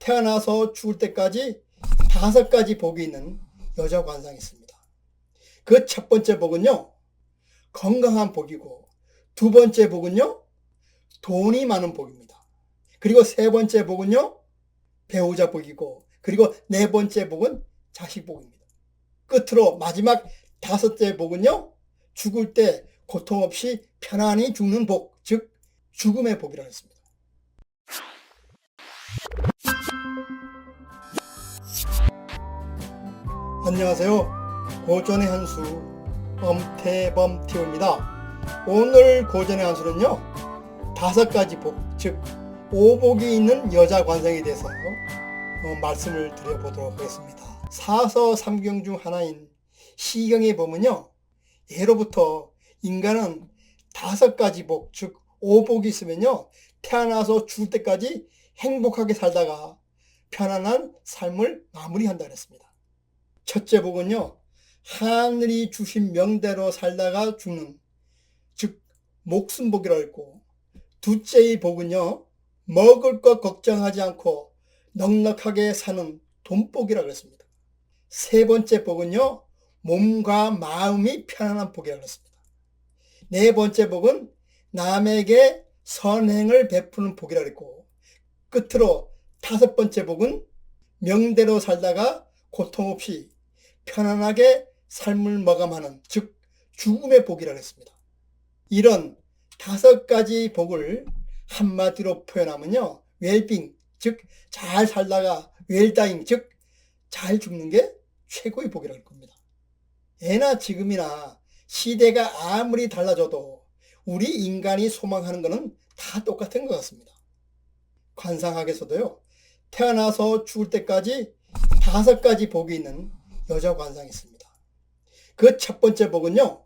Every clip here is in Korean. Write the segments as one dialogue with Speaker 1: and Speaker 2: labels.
Speaker 1: 태어나서 죽을 때까지 5가지 복이 있는 여자 관상이 있습니다. 그 첫 번째 복은요, 건강한 복이고, 두 번째 복은요, 돈이 많은 복입니다. 그리고 세 번째 복은요, 배우자 복이고, 그리고 네 번째 복은 자식 복입니다. 끝으로 마지막 5째 복은요, 죽을 때 고통 없이 편안히 죽는 복, 즉 죽음의 복이라고 했습니다. 안녕하세요. 고전의 한수 엄태범TV입니다. 오늘 고전의 한수는요, 5가지 복, 즉 오복이 있는 여자 관상에 대해서 말씀을 드려보도록 하겠습니다. 사서 3경 중 하나인 시경에 보면요, 예로부터 인간은 5가지 복, 즉 오복이 있으면요, 태어나서 죽을 때까지 행복하게 살다가 편안한 삶을 마무리한다 그랬습니다. 첫째 복은요, 하늘이 주신 명대로 살다가 죽는, 즉 목숨복이라고 했고, 둘째의 복은요, 먹을 것 걱정하지 않고 넉넉하게 사는 돈복이라고 했습니다. 세 번째 복은요, 몸과 마음이 편안한 복이라고 했습니다. 네 번째 복은 남에게 선행을 베푸는 복이라고 했고, 끝으로 5번째 복은 명대로 살다가 고통 없이 편안하게 삶을 마감하는, 즉 죽음의 복이라고 했습니다. 이런 5가지 복을 한마디로 표현하면요, 웰빙, 즉 잘 살다가 웰다잉, 즉 잘 죽는 게 최고의 복이라고 할 겁니다. 예나 지금이나 시대가 아무리 달라져도 우리 인간이 소망하는 것은 다 똑같은 것 같습니다. 관상학에서도요, 태어나서 죽을 때까지 5가지 복이 있는 여자 관상이 있습니다. 그 첫 번째 복은요,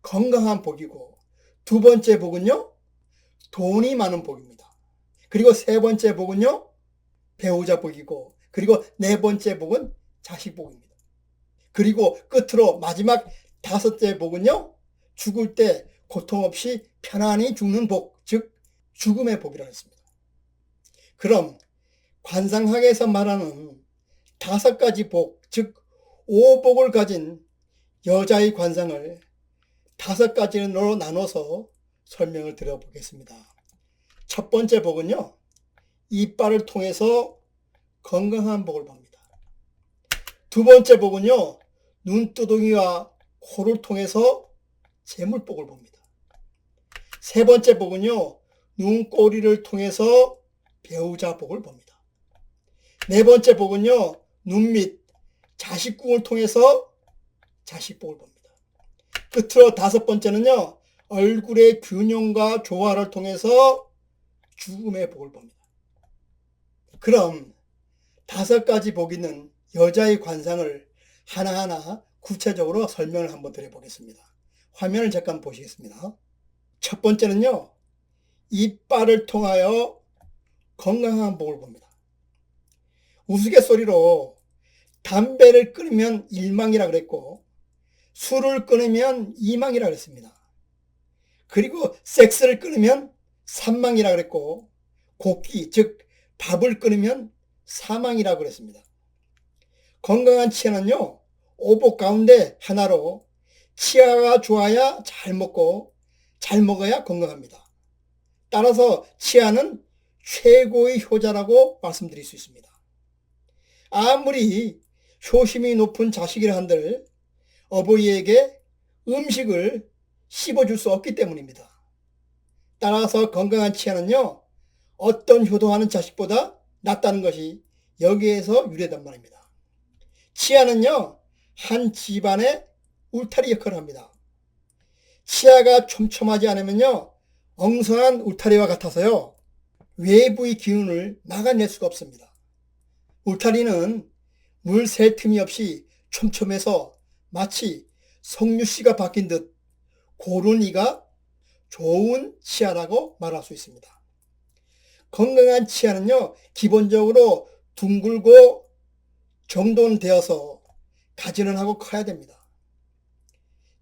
Speaker 1: 건강한 복이고, 두 번째 복은요, 돈이 많은 복입니다. 그리고 세 번째 복은요, 배우자 복이고, 그리고 네 번째 복은 자식 복입니다. 그리고 끝으로 마지막 5째 복은요, 죽을 때 고통 없이 편안히 죽는 복, 즉 죽음의 복이라고 했습니다. 그럼 관상학에서 말하는 5가지 복, 즉 오복을 가진 여자의 관상을 5가지로 나눠서 설명을 드려보겠습니다. 첫 번째 복은요, 이빨을 통해서 건강한 복을 봅니다. 두 번째 복은요, 눈두덩이와 코를 통해서 재물복을 봅니다. 세 번째 복은요, 눈꼬리를 통해서 배우자 복을 봅니다. 네 번째 복은요, 눈 및 자식궁을 통해서 자식복을 봅니다. 끝으로 5번째는요, 얼굴의 균형과 조화를 통해서 죽음의 복을 봅니다. 그럼 5가지 복 있는 여자의 관상을 하나하나 구체적으로 설명을 한번 드려보겠습니다. 화면을 잠깐 보시겠습니다. 첫 번째는요, 이빨을 통하여 건강한 복을 봅니다. 우스갯소리로 담배를 끊으면 일망이라 그랬고, 술을 끊으면 이망이라 그랬습니다. 그리고 섹스를 끊으면 삼망이라 그랬고, 곡기, 즉 밥을 끊으면 사망이라 그랬습니다. 건강한 치아는요, 오복 가운데 하나로 치아가 좋아야 잘 먹고 잘 먹어야 건강합니다. 따라서 치아는 최고의 효자라고 말씀드릴 수 있습니다. 아무리 효심이 높은 자식이라 한들 어버이에게 음식을 씹어줄 수 없기 때문입니다. 따라서 건강한 치아는요, 어떤 효도하는 자식보다 낫다는 것이 여기에서 유래된 말입니다. 치아는요, 한 집안의 울타리 역할을 합니다. 치아가 촘촘하지 않으면요, 엉성한 울타리와 같아서요, 외부의 기운을 막아낼 수가 없습니다. 울타리는 물 새 틈이 없이 촘촘해서 마치 석류씨가 박힌 듯 고른 이가 좋은 치아라고 말할 수 있습니다. 건강한 치아는요, 기본적으로 둥글고 정돈되어서 가지런하고 하고 커야 됩니다.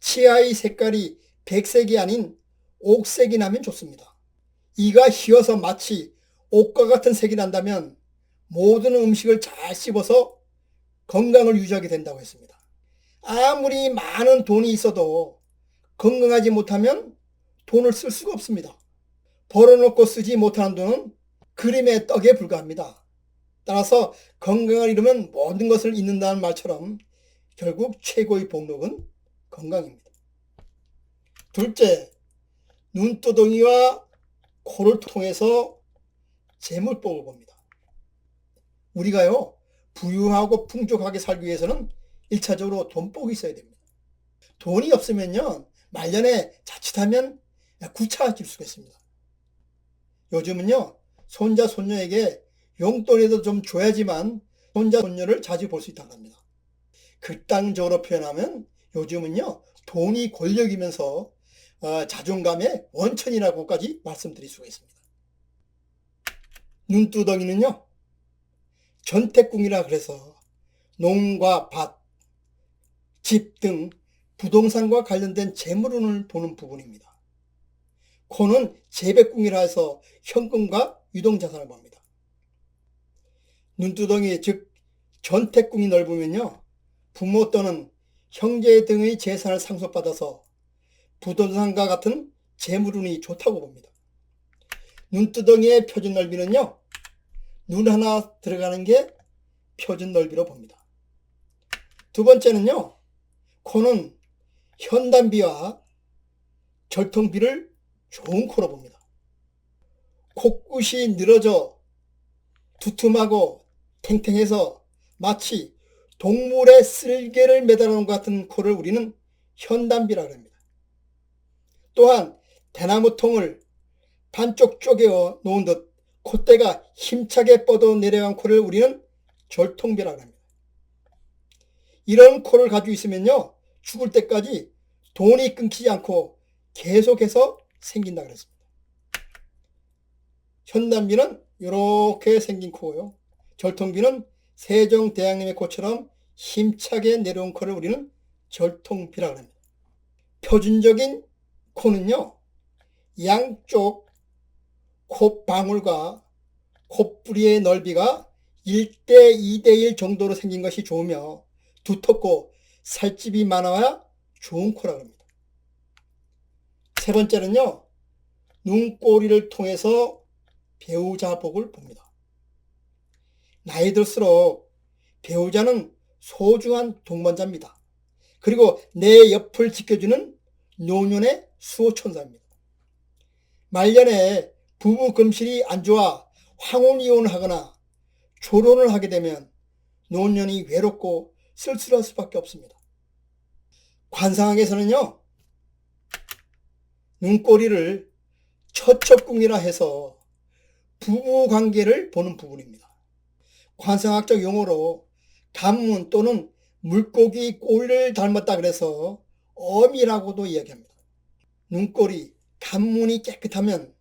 Speaker 1: 치아의 색깔이 백색이 아닌 옥색이 나면 좋습니다. 이가 휘어서 마치 옥과 같은 색이 난다면 모든 음식을 잘 씹어서 건강을 유지하게 된다고 했습니다. 아무리 많은 돈이 있어도 건강하지 못하면 돈을 쓸 수가 없습니다. 벌어놓고 쓰지 못하는 돈은 그림의 떡에 불과합니다. 따라서 건강을 잃으면 모든 것을 잃는다는 말처럼 결국 최고의 복록은 건강입니다. 둘째, 눈두덩이와 코를 통해서 재물복을 봅니다. 우리가요, 부유하고 풍족하게 살기 위해서는 1차적으로 돈복이 있어야 됩니다. 돈이 없으면요, 말년에 자칫하면 구차해질 수가 있습니다. 요즘은요, 손자, 손녀에게 용돈이라도 좀 줘야지만 손자, 손녀를 자주 볼 수 있다고 합니다. 극단적으로 표현하면 요즘은요, 돈이 권력이면서 자존감의 원천이라고까지 말씀드릴 수가 있습니다. 눈두덩이는요, 전태궁이라 그래서 농과 밭, 집 등 부동산과 관련된 재물운을 보는 부분입니다. 코는 재백궁이라 해서 현금과 유동자산을 봅니다. 눈두덩이 즉 전태궁이 넓으면요, 부모 또는 형제 등의 재산을 상속받아서 부동산과 같은 재물운이 좋다고 봅니다. 눈두덩이의 표준 넓이는요, 눈 하나 들어가는 게 표준 넓이로 봅니다. 두 번째는요, 코는 현단비와 절통비를 좋은 코로 봅니다. 코끝이 늘어져 두툼하고 탱탱해서 마치 동물의 쓸개를 매달아놓은 것 같은 코를 우리는 현단비라고 합니다. 또한 대나무 통을 반쪽 쪼개어 놓은 듯 콧대가 힘차게 뻗어 내려간 코를 우리는 절통비라고 합니다. 이런 코를 가지고 있으면요, 죽을 때까지 돈이 끊기지 않고 계속해서 생긴다 그랬습니다. 현단비는 이렇게 생긴 코고요. 절통비는 세종대왕님의 코처럼 힘차게 내려온 코를 우리는 절통비라고 합니다. 표준적인 코는요, 양쪽 콧방울과 콧뿌리의 넓이가 1대 2대1 정도로 생긴 것이 좋으며 두텁고 살집이 많아야 좋은 코라고 합니다. 세 번째는요, 눈꼬리를 통해서 배우자 복을 봅니다. 나이 들수록 배우자는 소중한 동반자입니다. 그리고 내 옆을 지켜주는 노년의 수호천사입니다. 말년에 부부 금실이 안 좋아 황혼이혼을 하거나 졸혼을 하게 되면 노년이 외롭고 쓸쓸할 수밖에 없습니다. 관상학에서는요, 눈꼬리를 처첩궁이라 해서 부부 관계를 보는 부분입니다. 관상학적 용어로 간문 또는 물고기 꼬리를 닮았다 그래서 어미라고도 이야기합니다. 눈꼬리, 간문이 깨끗하면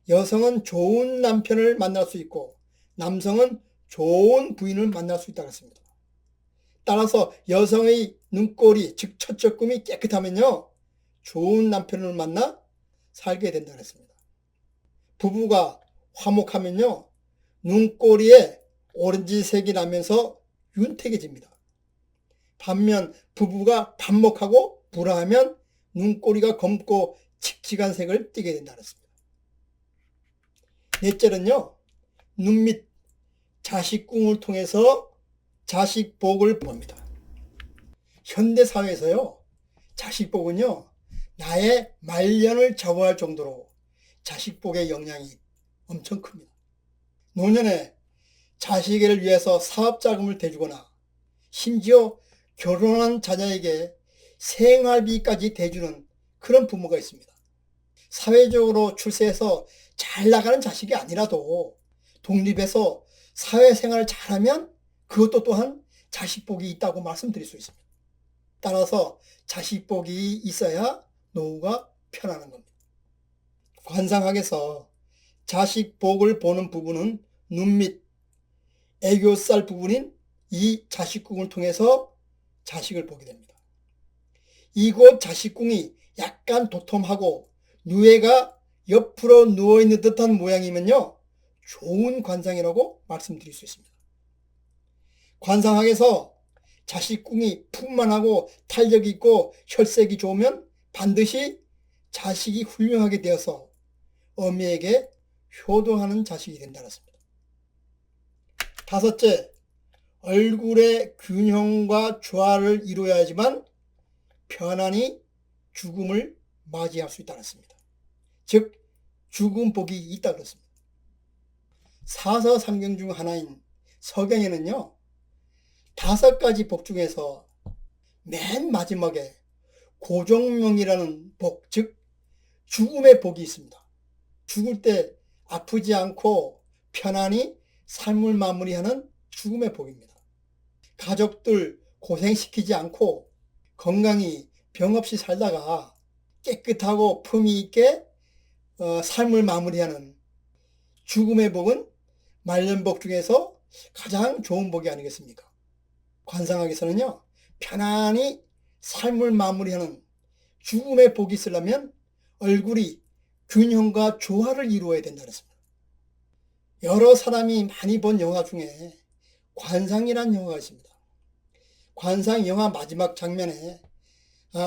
Speaker 1: 여성은 좋은 남편을 만날 수 있고 남성은 좋은 부인을 만날 수 있다고 했습니다. 따라서 여성의 눈꼬리, 즉 처첩궁이 깨끗하면요, 좋은 남편을 만나 살게 된다고 했습니다. 부부가 화목하면요, 눈꼬리에 오렌지색이 나면서 윤택해집니다. 반면 부부가 반목하고 불화하면 눈꼬리가 검고 칙칙한 색을 띠게 된다고 했습니다. 넷째는요, 눈 밑 자식궁을 통해서 자식복을 봅니다. 현대사회에서요, 자식복은요, 나의 말년을 좌우할 정도로 자식복의 영향이 엄청 큽니다. 노년에 자식을 위해서 사업자금을 대주거나 심지어 결혼한 자녀에게 생활비까지 대주는 그런 부모가 있습니다. 사회적으로 출세해서 잘 나가는 자식이 아니라도 독립해서 사회생활을 잘하면 그것도 또한 자식복이 있다고 말씀드릴 수 있습니다. 따라서 자식복이 있어야 노후가 편안한 겁니다. 관상학에서 자식복을 보는 부분은 눈 밑 애교살 부분인 이 자식궁을 통해서 자식을 보게 됩니다. 이곳 자식궁이 약간 도톰하고 누에가 옆으로 누워있는 듯한 모양이면요, 좋은 관상이라고 말씀드릴 수 있습니다. 관상학에서 자식 꿈이 풍만하고 탄력이 있고 혈색이 좋으면 반드시 자식이 훌륭하게 되어서 어미에게 효도하는 자식이 된다는 것입니다. 다섯째, 얼굴의 균형과 조화를 이루어야지만 편안히 죽음을 맞이할 수 있다는 것입니다. 즉 죽음 복이 있다 그렇습니다. 사서삼경 중 하나인 서경에는요 5가지 복 중에서 맨 마지막에 고종명이라는 복, 즉 죽음의 복이 있습니다. 죽을 때 아프지 않고 편안히 삶을 마무리하는 죽음의 복입니다. 가족들 고생시키지 않고 건강히 병 없이 살다가 깨끗하고 품위 있게 삶을 마무리하는 죽음의 복은 말년복 중에서 가장 좋은 복이 아니겠습니까? 관상학에서는요 편안히 삶을 마무리하는 죽음의 복이 있으려면 얼굴이 균형과 조화를 이루어야 된다는 것입니다. 여러 사람이 많이 본 영화 중에 관상이라는 영화가 있습니다. 관상 영화 마지막 장면에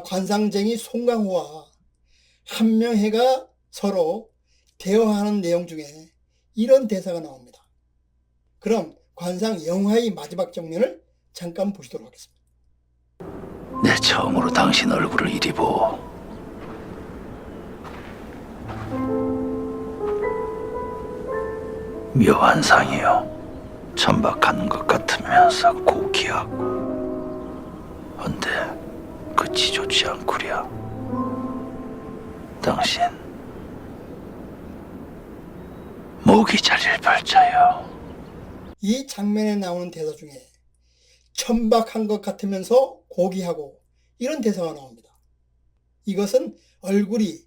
Speaker 1: 관상쟁이 송강호와 한명회가 서로 대화하는 내용 중에 이런 대사가 나옵니다. 그럼 관상 영화의 마지막 장면을 잠깐 보시도록 하겠습니다.
Speaker 2: 내 처음으로 당신 얼굴을 이리 보오. 묘한 상이요. 천박한 것 같으면서 고귀하고 헌데 그치 좋지 않구려. 당신 목이 잘릴 발자요.
Speaker 1: 이 장면에 나오는 대사 중에 천박한 것 같으면서 고귀하고 이런 대사가 나옵니다. 이것은 얼굴이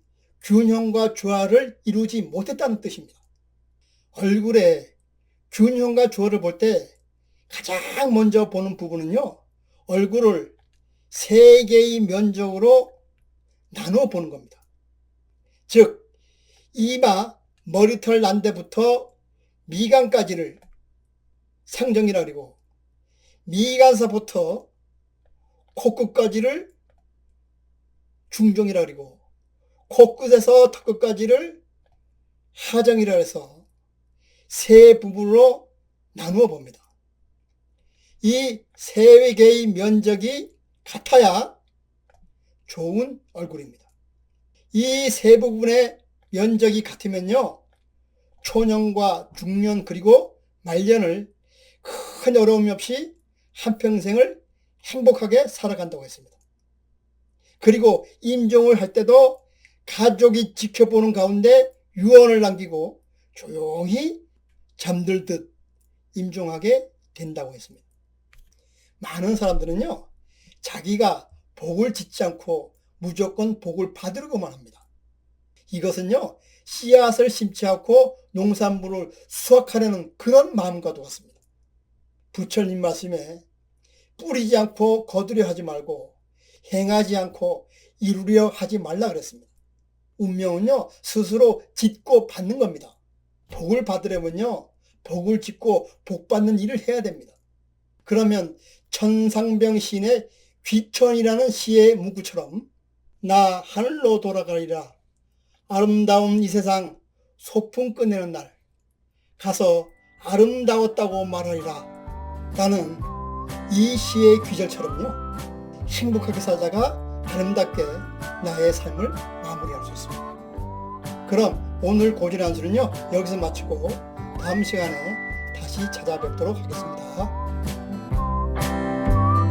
Speaker 1: 균형과 조화를 이루지 못했다는 뜻입니다. 얼굴에 균형과 조화를 볼 때 가장 먼저 보는 부분은요 얼굴을 3개의 면적으로 나누어 보는 겁니다. 즉 이마, 머리털 난데부터 미간까지를 상정이라 그리고 미간서부터 코끝까지를 중정이라 그리고 코끝에서 턱끝까지를 하정이라 해서 3 부분으로 나누어 봅니다. 이 3개의 면적이 같아야 좋은 얼굴입니다. 이 3 부분의 면적이 같으면요 초년과 중년 그리고 말년을 큰 어려움이 없이 한평생을 행복하게 살아간다고 했습니다. 그리고 임종을 할 때도 가족이 지켜보는 가운데 유언을 남기고 조용히 잠들듯 임종하게 된다고 했습니다. 많은 사람들은요 자기가 복을 짓지 않고 무조건 복을 받으려고만 합니다. 이것은요 씨앗을 심지 않고 농산물을 수확하려는 그런 마음과도 같습니다. 부처님 말씀에 뿌리지 않고 거두려 하지 말고 행하지 않고 이루려 하지 말라 그랬습니다. 운명은요 스스로 짓고 받는 겁니다. 복을 받으려면요 복을 짓고 복 받는 일을 해야 됩니다. 그러면 천상병 시인의 귀천이라는 시의 문구처럼 나 하늘로 돌아가리라 아름다운 이 세상 소풍 끝내는 날 가서 아름다웠다고 말하리라 라는 이 시의 귀절처럼요 행복하게 살다가 아름답게 나의 삶을 마무리할 수 있습니다. 그럼 오늘 고진한수는요 여기서 마치고 다음 시간에 다시 찾아뵙도록 하겠습니다.